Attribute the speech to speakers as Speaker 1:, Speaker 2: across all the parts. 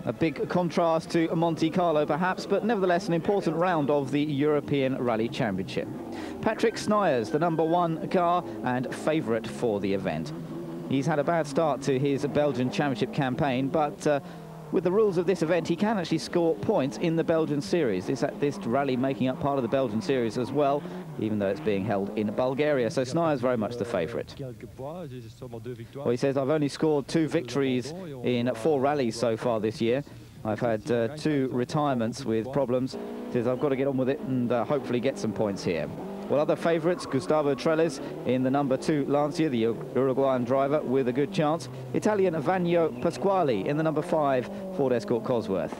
Speaker 1: A big contrast to Monte Carlo, perhaps, but nevertheless an important round of the European Rally Championship. Patrick Sniers, the #1 car and favourite for the event. He's had a bad start to his Belgian Championship campaign, but with the rules of this event, he can actually score points in the Belgian Series. This rally making up part of the Belgian Series as well, even though it's being held in Bulgaria. So Sniers very much the favourite. Well, he says, I've only scored 2 victories in 4 rallies so far this year. I've had 2 retirements with problems. He says, I've got to get on with it and hopefully get some points here. Well, other favourites, Gustavo Trelles in the #2 Lancia, the Uruguayan driver with a good chance. Italian Vagno Pasquali in the #5 Ford Escort Cosworth.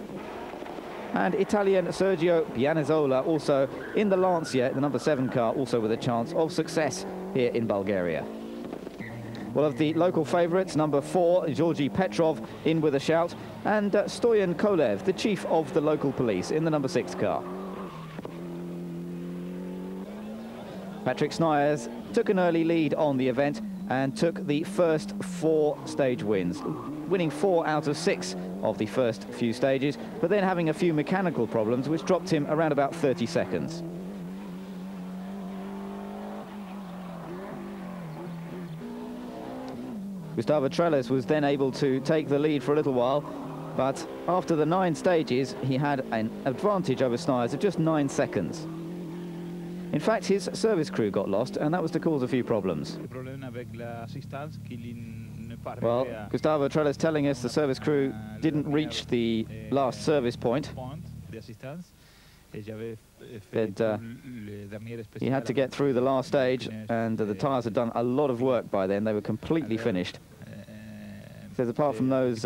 Speaker 1: And Italian Sergio Pianezzola also in the Lancia, the #7 car, also with a chance of success here in Bulgaria. Well, of the local favourites, #4, Georgi Petrov in with a shout, and Stoyan Kolev, the chief of the local police, in the #6 car. Patrick Sniers took an early lead on the event and took the first 4 stage wins, winning 4 out of 6 of the first few stages, but then having a few mechanical problems which dropped him around about 30 seconds. Gustavo Trelles was then able to take the lead for a little while, but after the 9 stages he had an advantage over Sniers of just 9 seconds. In fact, his service crew got lost, and that was to cause a few problems. Well, Gustavo Trelles telling us the service crew didn't reach the last service point. That he had to get through the last stage, and the tyres had done a lot of work by then. They were completely finished. So apart from those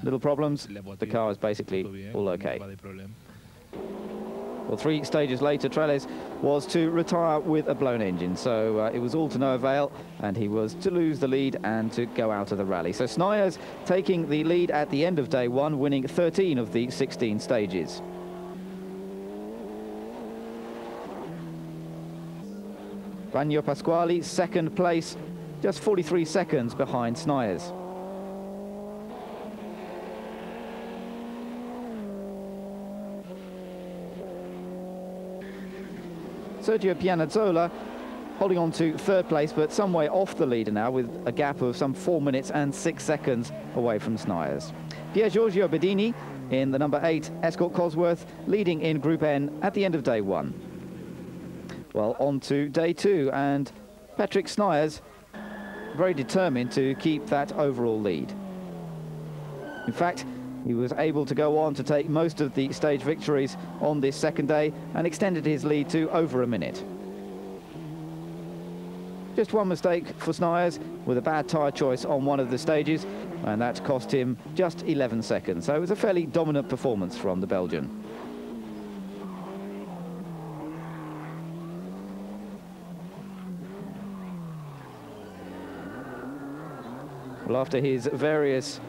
Speaker 1: little problems, the car is basically all okay. Well, 3 stages later, Trelles was to retire with a blown engine, so it was all to no avail, and he was to lose the lead and to go out of the rally. So Sniers taking the lead at the end of day 1, winning 13 of the 16 stages. Vagno Pasquali, 2nd place, just 43 seconds behind Sniers. Sergio Pianezzola holding on to 3rd place, but some way off the leader now, with a gap of some 4 minutes and 6 seconds away from Sniers. Pier Giorgio Bedini in the #8 Escort Cosworth, leading in Group N at the end of day 1. Well, on to day 2, and Patrick Sniers very determined to keep that overall lead. In fact, he was able to go on to take most of the stage victories on this 2nd day and extended his lead to over a minute. Just one mistake for Sniers with a bad tyre choice on one of the stages, and that cost him just 11 seconds. So it was a fairly dominant performance from the Belgian. Well, after his various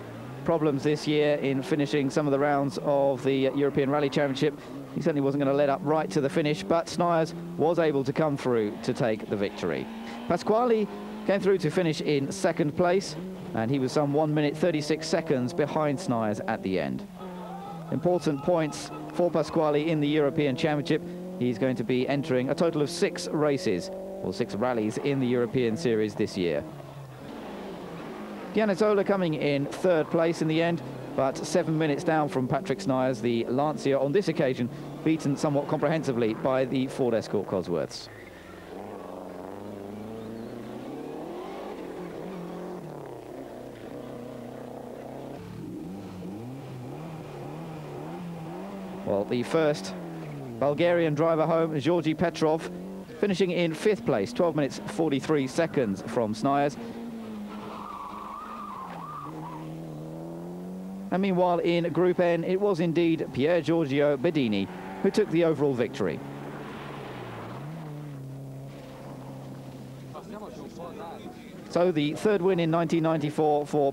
Speaker 1: problems this year in finishing some of the rounds of the European Rally Championship, he certainly wasn't going to let up right to the finish, but Sniers was able to come through to take the victory. Pasquali came through to finish in 2nd place, and he was some 1 minute 36 seconds behind Sniers at the end. Important points for Pasquali in the European Championship. He's going to be entering a total of 6 races, or 6 rallies in the European Series this year. Pianezzola coming in 3rd place in the end, but 7 minutes down from Patrick Sniers, the Lancia on this occasion beaten somewhat comprehensively by the Ford Escort Cosworths. Well, the first Bulgarian driver home, Georgi Petrov, finishing in 5th place, 12 minutes 43 seconds from Sniers. And meanwhile, in Group N, it was indeed Pier Giorgio Bedini who took the overall victory. So the 3rd win in 1994 for